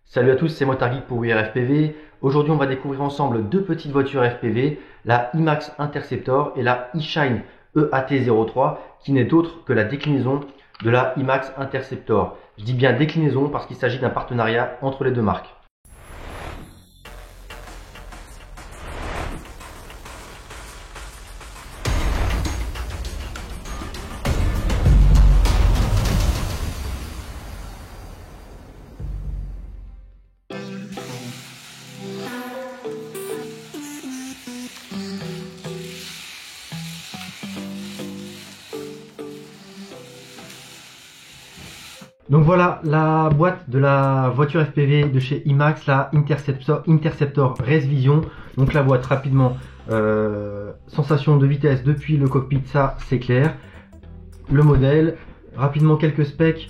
Salut à tous, c'est Motargeek pour WeAreFPV. Aujourd'hui, on va découvrir ensemble deux petites voitures FPV, la IMAX Interceptor et la eShine EAT03, qui n'est autre que la déclinaison de la IMAX Interceptor. Je dis bien déclinaison parce qu'il s'agit d'un partenariat entre les deux marques. Donc voilà la boîte de la voiture FPV de chez IMAX, la Interceptor Race Vision. Donc la boîte rapidement, sensation de vitesse depuis le cockpit, ça c'est clair. Le modèle, rapidement quelques specs,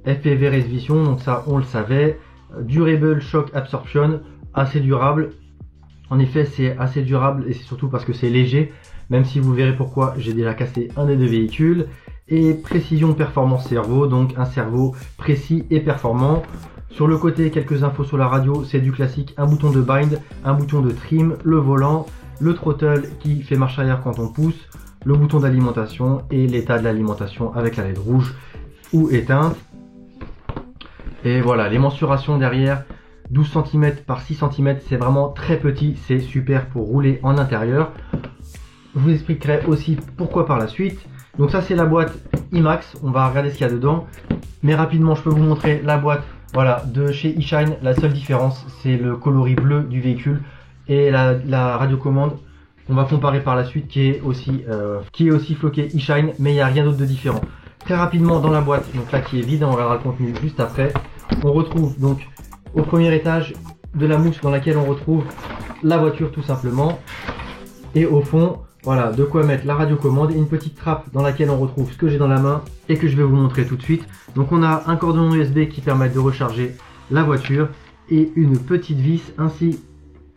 FPV Race Vision, donc ça on le savait. Durable Shock Absorption, assez durable. En effet c'est assez durable et c'est surtout parce que c'est léger, même si vous verrez pourquoi j'ai déjà cassé un des deux véhicules. Et précision performance cerveau, donc un cerveau précis et performant. Sur le côté, quelques infos sur la radio, c'est du classique, un bouton de bind, un bouton de trim, le volant, le throttle qui fait marche arrière quand on pousse, le bouton d'alimentation et l'état de l'alimentation avec la LED rouge ou éteinte. Et voilà, les mensurations derrière, 12 cm par 6 cm, c'est vraiment très petit, c'est super pour rouler en intérieur. Je vous expliquerai aussi pourquoi par la suite. Donc ça c'est la boîte IMAX, on va regarder ce qu'il y a dedans. Mais rapidement je peux vous montrer la boîte voilà, de chez eShine. La seule différence c'est le coloris bleu du véhicule et la radiocommande. On va comparer par la suite qui est aussi floqué eShine, mais il n'y a rien d'autre de différent. Très rapidement dans la boîte, donc là qui est vide, on regardera le contenu juste après. On retrouve donc au premier étage de la mousse dans laquelle on retrouve la voiture tout simplement. Et au fond, voilà, de quoi mettre la radiocommande et une petite trappe dans laquelle on retrouve ce que j'ai dans la main et que je vais vous montrer tout de suite. Donc on a un cordon USB qui permet de recharger la voiture et une petite vis ainsi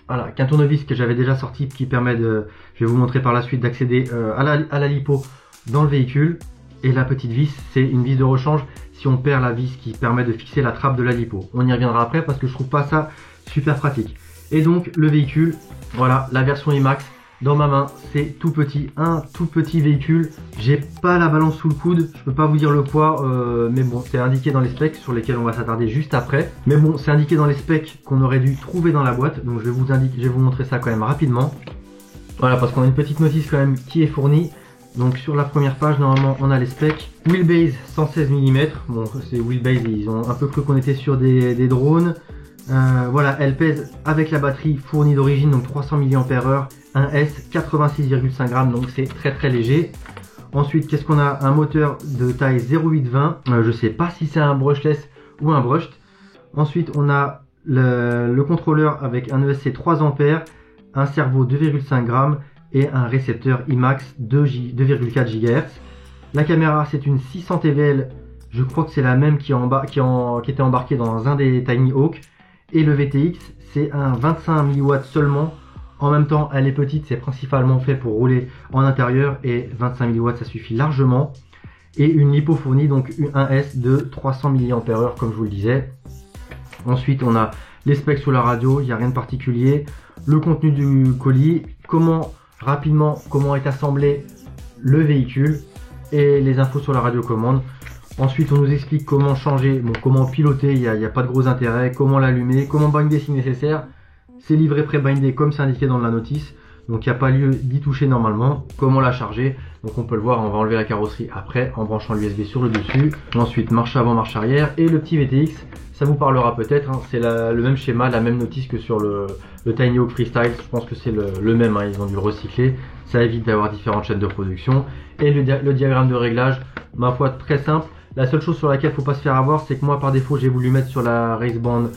voilà, qu'un tournevis que j'avais déjà sorti qui permet de, je vais vous montrer par la suite, d'accéder à la lipo dans le véhicule. Et la petite vis, c'est une vis de rechange si on perd la vis qui permet de fixer la trappe de la lipo. On y reviendra après parce que je trouve pas ça super pratique. Et donc le véhicule, voilà, la version IMAX. Dans ma main, c'est tout petit, un tout petit véhicule. J'ai pas la balance sous le coude, je peux pas vous dire le poids, mais bon, c'est indiqué dans les specs sur lesquels on va s'attarder juste après. Mais bon, c'est indiqué dans les specs qu'on aurait dû trouver dans la boîte, donc je vais vous montrer ça quand même rapidement. Voilà, parce qu'on a une petite notice quand même qui est fournie. Donc sur la première page, normalement, on a les specs. Wheelbase 116 mm. Bon, c'est wheelbase, ils ont un peu cru qu'on était sur des drones. Voilà, elle pèse avec la batterie fournie d'origine, donc 300 mAh, un S, 86,5 grammes, donc c'est très léger. Ensuite, qu'est-ce qu'on a? Un moteur de taille 0,820, je sais pas si c'est un brushless ou un brushed. Ensuite, on a le contrôleur avec un ESC 3 A, un cerveau 2,5 grammes et un récepteur IMAX 2,4 GHz. La caméra, c'est une 600 TVL, je crois que c'est la même qui était embarquée dans un des Tiny Hawk. Et le VTX, c'est un 25 mW seulement. En même temps, elle est petite, c'est principalement fait pour rouler en intérieur et 25 mW, ça suffit largement. Et une lipo fournie, donc un S de 300 mAh, comme je vous le disais. Ensuite, on a les specs sur la radio, il n'y a rien de particulier. Le contenu du colis, rapidement, comment est assemblé le véhicule et les infos sur la radiocommande. Ensuite, on nous explique comment changer, bon, comment piloter, il n'y a pas de gros intérêt, comment l'allumer, comment binder si nécessaire. C'est livré pré-bindé comme c'est indiqué dans la notice, donc il n'y a pas lieu d'y toucher normalement. Comment la charger, donc on peut le voir, on va enlever la carrosserie après en branchant l'USB sur le dessus. Ensuite, marche avant, marche arrière et le petit VTX, ça vous parlera peut-être, hein, c'est le même schéma, la même notice que sur le Tiny Hawk Freestyle, je pense que c'est le même, hein, ils ont dû le recycler, ça évite d'avoir différentes chaînes de production. Et le diagramme de réglage, ma foi très simple. La seule chose sur laquelle il ne faut pas se faire avoir, c'est que moi par défaut j'ai voulu mettre sur la Raceband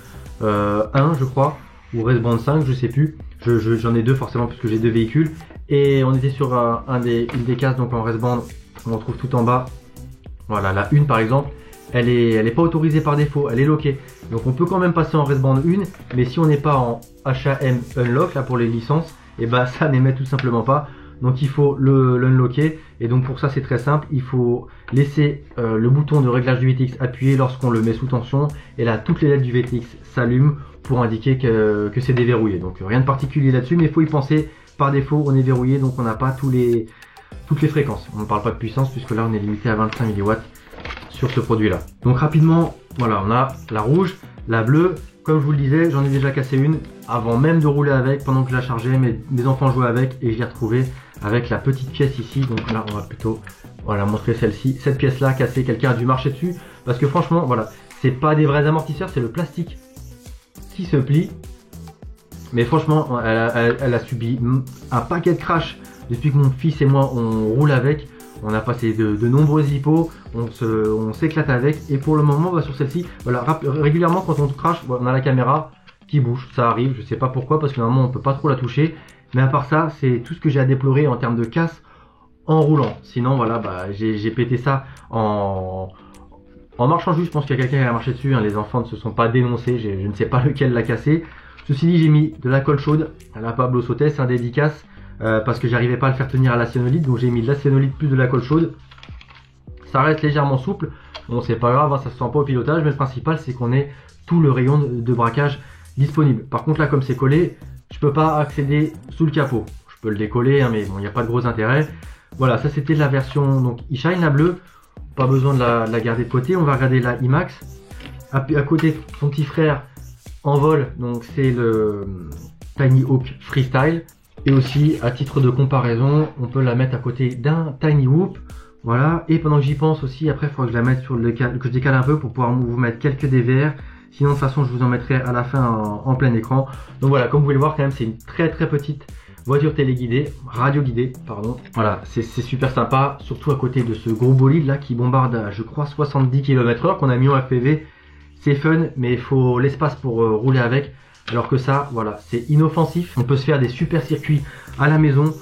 1 je crois, ou Raceband 5, je sais plus. J'en ai deux forcément puisque j'ai deux véhicules. Et on était sur une des cases, donc en Raceband, on trouve tout en bas. Voilà, la 1 par exemple, elle est pas autorisée par défaut, elle est loquée. Donc on peut quand même passer en Raceband 1, mais si on n'est pas en HAM Unlock, là pour les licences, et bah ça n'émet tout simplement pas. Donc il faut l'unlocker, et donc pour ça c'est très simple, il faut laisser le bouton de réglage du VTX appuyé lorsqu'on le met sous tension, et là toutes les LED du VTX s'allument pour indiquer que c'est déverrouillé. Donc rien de particulier là-dessus, mais il faut y penser, par défaut on est verrouillé, donc on n'a pas toutes les fréquences. On ne parle pas de puissance puisque là on est limité à 25 mW sur ce produit là. Donc rapidement, voilà, on a la rouge, la bleue. Comme je vous le disais, j'en ai déjà cassé une avant même de rouler avec, pendant que je la chargeais, mes enfants jouaient avec, et je l'ai retrouvée avec la petite pièce ici. Donc là on va plutôt voilà, montrer celle-ci. Cette pièce là cassée, quelqu'un a dû marcher dessus, parce que franchement voilà, c'est pas des vrais amortisseurs, c'est le plastique qui se plie. Mais franchement elle a subi un paquet de crash depuis que mon fils et moi on roule avec. On a passé de nombreuses hippos, on s'éclate avec, et pour le moment sur celle-ci, voilà, régulièrement quand on crache, on a la caméra qui bouge, ça arrive, je sais pas pourquoi, parce que normalement on peut pas trop la toucher, mais à part ça, c'est tout ce que j'ai à déplorer en termes de casse en roulant. Sinon voilà, j'ai pété ça en marchant juste. Je pense qu'il y a quelqu'un qui a marché dessus, hein. Les enfants ne se sont pas dénoncés, je ne sais pas lequel l'a cassé. Ceci dit, j'ai mis de la colle chaude à la Pablo Sautet, c'est un dédicace. Parce que j'arrivais pas à le faire tenir à la cyanolite, donc j'ai mis de la cyanolite plus de la colle chaude. Ça reste légèrement souple, bon c'est pas grave, hein, ça se sent pas au pilotage, mais le principal c'est qu'on ait tout le rayon de braquage disponible. Par contre là, comme c'est collé, je peux pas accéder sous le capot. Je peux le décoller, hein, mais bon, il n'y a pas de gros intérêt. Voilà, ça c'était la version donc e-Shine, la bleue, pas besoin de la garder de côté. On va regarder la IMAX. À côté, son petit frère en vol, donc c'est le Tiny Hawk Freestyle. Et aussi, à titre de comparaison, on peut la mettre à côté d'un Tiny Whoop. Voilà. Et pendant que j'y pense aussi, après, il faudra que je la mette sur le que je décale un peu pour pouvoir vous mettre quelques DVR. Sinon, de toute façon, je vous en mettrai à la fin en plein écran. Donc voilà, comme vous pouvez le voir, quand même, c'est une très petite voiture téléguidée, radio guidée, pardon. Voilà, c'est super sympa, surtout à côté de ce gros bolide là qui bombarde à, je crois, 70 km/h qu'on a mis en FPV. C'est fun, mais il faut l'espace pour rouler avec. Alors que ça, voilà, c'est inoffensif. On peut se faire des super circuits à la maison.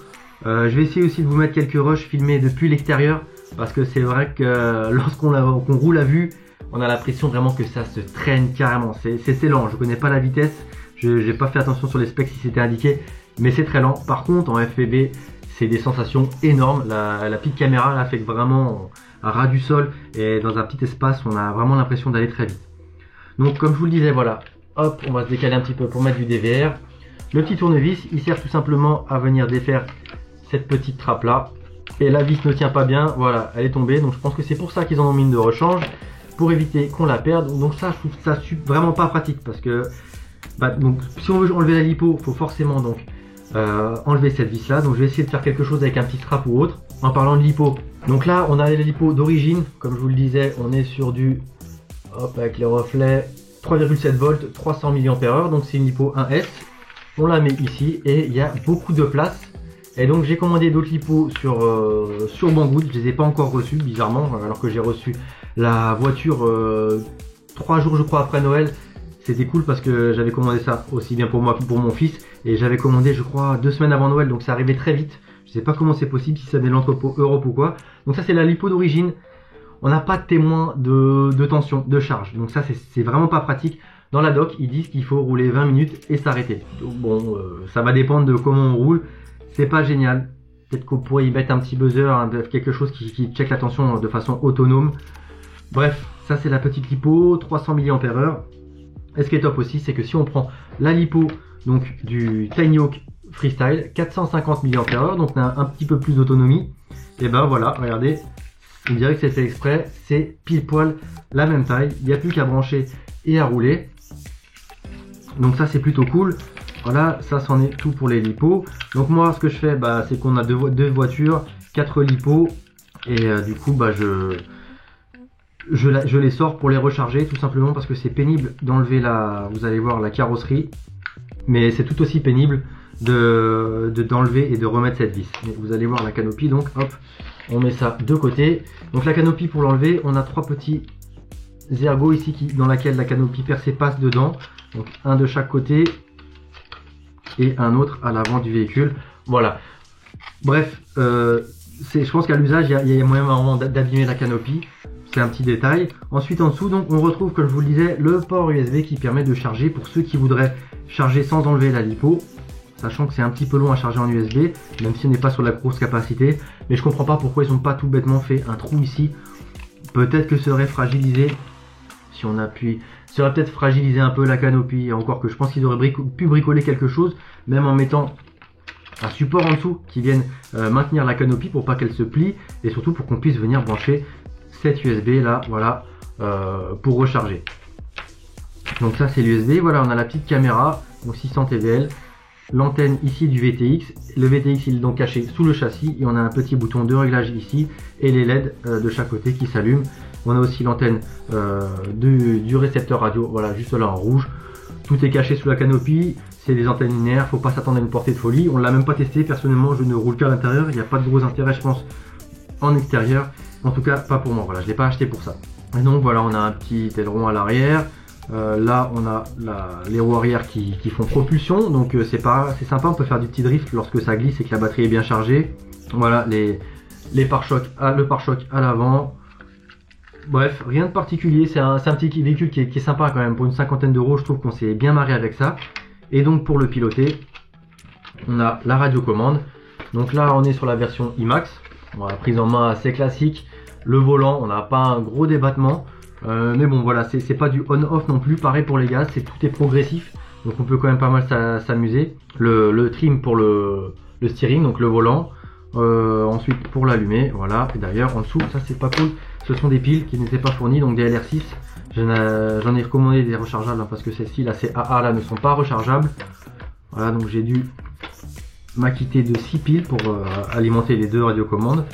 Je vais essayer aussi de vous mettre quelques rushs filmés depuis l'extérieur, parce que c'est vrai que lorsqu'on roule à vue, on a l'impression vraiment que ça se traîne carrément. C'est lent, je connais pas la vitesse, je n'ai pas fait attention sur les specs si c'était indiqué, mais c'est très lent. Par contre, en FPV, c'est des sensations énormes. La petite caméra là fait que vraiment à ras du sol et dans un petit espace, on a vraiment l'impression d'aller très vite. Donc comme je vous le disais, voilà. Hop, on va se décaler un petit peu pour mettre du DVR. Le petit tournevis, il sert tout simplement à venir défaire cette petite trappe là. Et la vis ne tient pas bien, voilà, elle est tombée. Donc je pense que c'est pour ça qu'ils en ont mis une de rechange, pour éviter qu'on la perde. Donc ça, je trouve ça vraiment pas pratique, parce que donc, si on veut enlever la lipo, il faut forcément donc enlever cette vis là. Donc je vais essayer de faire quelque chose avec un petit strap ou autre. En parlant de lipo, donc là on a la lipo d'origine, comme je vous le disais, on est sur du, hop, avec les reflets, 3,7 volts, 300 mAh, donc c'est une lipo 1S. On la met ici et il y a beaucoup de place. Et donc j'ai commandé d'autres lipos sur Banggood, je les ai pas encore reçus bizarrement, alors que j'ai reçu la voiture 3 jours je crois après Noël. C'était cool parce que j'avais commandé ça aussi bien pour moi que pour mon fils, et j'avais commandé je crois 2 semaines avant Noël, donc ça arrivait très vite. Je sais pas comment c'est possible, si ça vient de l'entrepôt Europe ou quoi. Donc ça c'est la lipo d'origine. On n'a pas de témoin de tension, de charge. Donc ça, c'est vraiment pas pratique. Dans la doc, ils disent qu'il faut rouler 20 minutes et s'arrêter. Bon, ça va dépendre de comment on roule. C'est pas génial. Peut-être qu'on pourrait y mettre un petit buzzer, hein, quelque chose qui check la tension de façon autonome. Bref, ça c'est la petite lipo, 300 mAh. Et ce qui est top aussi, c'est que si on prend la lipo donc du Tiny Hawk Freestyle, 450 mAh, donc on a un petit peu plus d'autonomie. Et ben voilà, regardez. On dirait que c'est fait exprès, c'est pile poil la même taille, il n'y a plus qu'à brancher et à rouler. Donc ça c'est plutôt cool. Voilà, ça c'en est tout pour les lipos. Donc moi ce que je fais, c'est qu'on a deux voitures, 4 lipos, et du coup je les sors pour les recharger, tout simplement parce que c'est pénible d'enlever vous allez voir, la carrosserie, mais c'est tout aussi pénible d'enlever et de remettre cette vis. Mais vous allez voir la canopie, donc hop, on met ça de côté. Donc la canopie, pour l'enlever, on a 3 petits ergots ici dans laquelle la canopie percée passe dedans. Donc un de chaque côté et un autre à l'avant du véhicule. Voilà. Bref, je pense qu'à l'usage, il y a moyen vraiment d'abîmer la canopie. C'est un petit détail. Ensuite, en dessous, donc on retrouve, comme je vous le disais, le port USB qui permet de charger pour ceux qui voudraient charger sans enlever la lipo. sachant que c'est un petit peu long à charger en USB, même si on n'est pas sur la grosse capacité. Mais je comprends pas pourquoi ils n'ont pas tout bêtement fait un trou ici. Peut-être que ça aurait fragilisé, si on appuie, ça aurait peut-être fragilisé un peu la canopie, encore que je pense qu'ils auraient pu bricoler quelque chose, même en mettant un support en dessous qui vienne maintenir la canopie pour pas qu'elle se plie, et surtout pour qu'on puisse venir brancher cette USB là, voilà, pour recharger. Donc ça c'est l'USB, voilà, on a la petite caméra, donc 600 TVL, l'antenne ici du VTX, le VTX il est donc caché sous le châssis, et on a un petit bouton de réglage ici, et les LED de chaque côté qui s'allument. On a aussi l'antenne du récepteur radio, voilà, juste là en rouge. Tout est caché sous la canopie, c'est des antennes linéaires, faut pas s'attendre à une portée de folie. On l'a même pas testé, personnellement je ne roule qu'à l'intérieur, il n'y a pas de gros intérêt je pense en extérieur, en tout cas pas pour moi, voilà, je l'ai pas acheté pour ça. Et donc voilà, on a un petit aileron à l'arrière. Là on a les roues arrière qui font propulsion, donc c'est sympa, on peut faire du petit drift lorsque ça glisse et que la batterie est bien chargée. Voilà les pare-chocs, le pare-choc à l'avant. Bref, rien de particulier, c'est un petit véhicule qui est sympa quand même. Pour une cinquantaine d'euros, je trouve qu'on s'est bien marré avec ça. Et donc pour le piloter, on a la radiocommande. Donc là on est sur la version IMAX, voilà, prise en main assez classique. Le volant, on n'a pas un gros débattement. Mais bon voilà, c'est pas du on-off non plus, pareil pour les gaz, tout est progressif, donc on peut quand même pas mal s'amuser. Le trim pour le steering, donc le volant, ensuite pour l'allumer, voilà, et d'ailleurs en dessous, ça c'est pas cool, ce sont des piles qui n'étaient pas fournies, donc des LR6, j'en ai recommandé des rechargeables, hein, parce que celles-ci, là ces AA là ne sont pas rechargeables, voilà, donc j'ai dû m'acquitter de 6 piles pour alimenter les deux radiocommandes.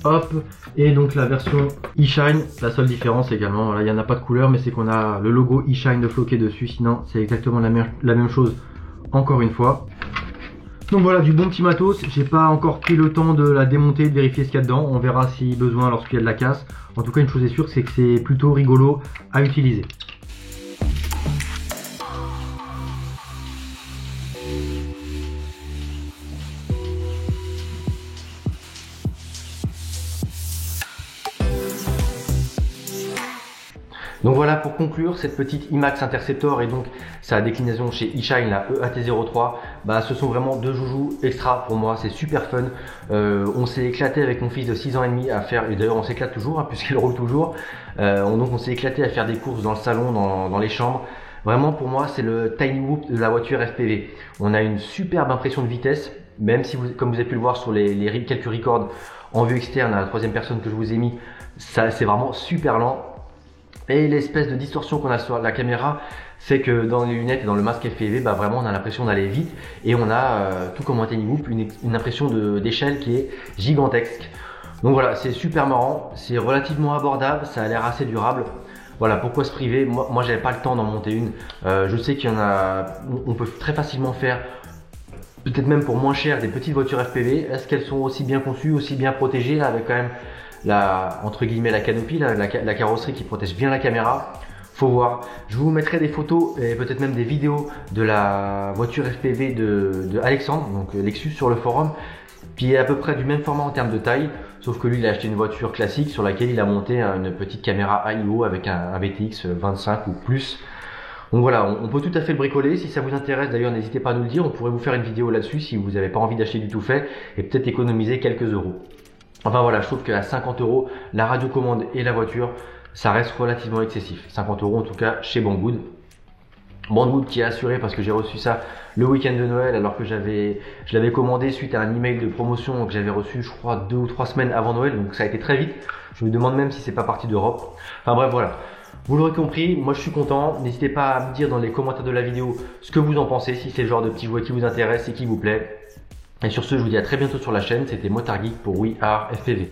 Hop, et donc la version eShine, la seule différence également, voilà, il n'y en a pas de couleur, mais c'est qu'on a le logo eShine de floqué dessus, sinon c'est exactement la même chose encore une fois. Donc voilà, du bon petit matos, j'ai pas encore pris le temps de la démonter, de vérifier ce qu'il y a dedans, on verra si besoin lorsqu'il y a de la casse. En tout cas une chose est sûre, c'est que c'est plutôt rigolo à utiliser. Donc voilà pour conclure cette petite IMAX Interceptor et donc sa déclinaison chez eShine, la EAT03, bah, ce sont vraiment deux joujoux extra pour moi, c'est super fun. On s'est éclaté avec mon fils de 6 ans et demi à faire, et d'ailleurs on s'éclate toujours hein, puisqu'il roule toujours, donc on s'est éclaté à faire des courses dans le salon, dans les chambres. Vraiment pour moi c'est le tiny whoop de la voiture FPV. On a une superbe impression de vitesse, même si comme vous avez pu le voir sur quelques records en vue externe à la troisième personne que je vous ai mis, ça c'est vraiment super lent. Et l'espèce de distorsion qu'on a sur la caméra fait que dans les lunettes et dans le masque FPV, bah vraiment on a l'impression d'aller vite et on a, tout comme un tiny whoop, une impression d'échelle qui est gigantesque. Donc voilà, c'est super marrant, c'est relativement abordable, ça a l'air assez durable. Voilà, pourquoi se priver? Moi j'avais pas le temps d'en monter une. Je sais qu'il y en a, on peut très facilement faire, peut-être même pour moins cher, des petites voitures FPV. Est-ce qu'elles sont aussi bien conçues, aussi bien protégées là, avec quand même entre guillemets la canopie, la carrosserie qui protège bien la caméra? Faut voir. Je vous mettrai des photos et peut-être même des vidéos de la voiture FPV de Alexandre, donc Lexus, sur le forum, qui est à peu près du même format en termes de taille, sauf que lui il a acheté une voiture classique sur laquelle il a monté une petite caméra AIO avec un VTX 25 ou plus. Donc voilà, on peut tout à fait le bricoler. Si ça vous intéresse d'ailleurs, n'hésitez pas à nous le dire, on pourrait vous faire une vidéo là-dessus si vous n'avez pas envie d'acheter du tout fait et peut-être économiser quelques euros. Enfin voilà, je trouve qu'à 50 euros, la radiocommande et la voiture, ça reste relativement excessif. 50 euros en tout cas chez Banggood. Banggood qui est assuré parce que j'ai reçu ça le week-end de Noël alors que je l'avais commandé suite à un email de promotion que j'avais reçu je crois 2 ou 3 semaines avant Noël, donc ça a été très vite. Je me demande même si c'est pas parti d'Europe. Enfin bref voilà. Vous l'aurez compris, moi je suis content. N'hésitez pas à me dire dans les commentaires de la vidéo ce que vous en pensez, si c'est le genre de petit jouet qui vous intéresse et qui vous plaît. Et sur ce, je vous dis à très bientôt sur la chaîne. C'était Motard Geek pour We Are FPV.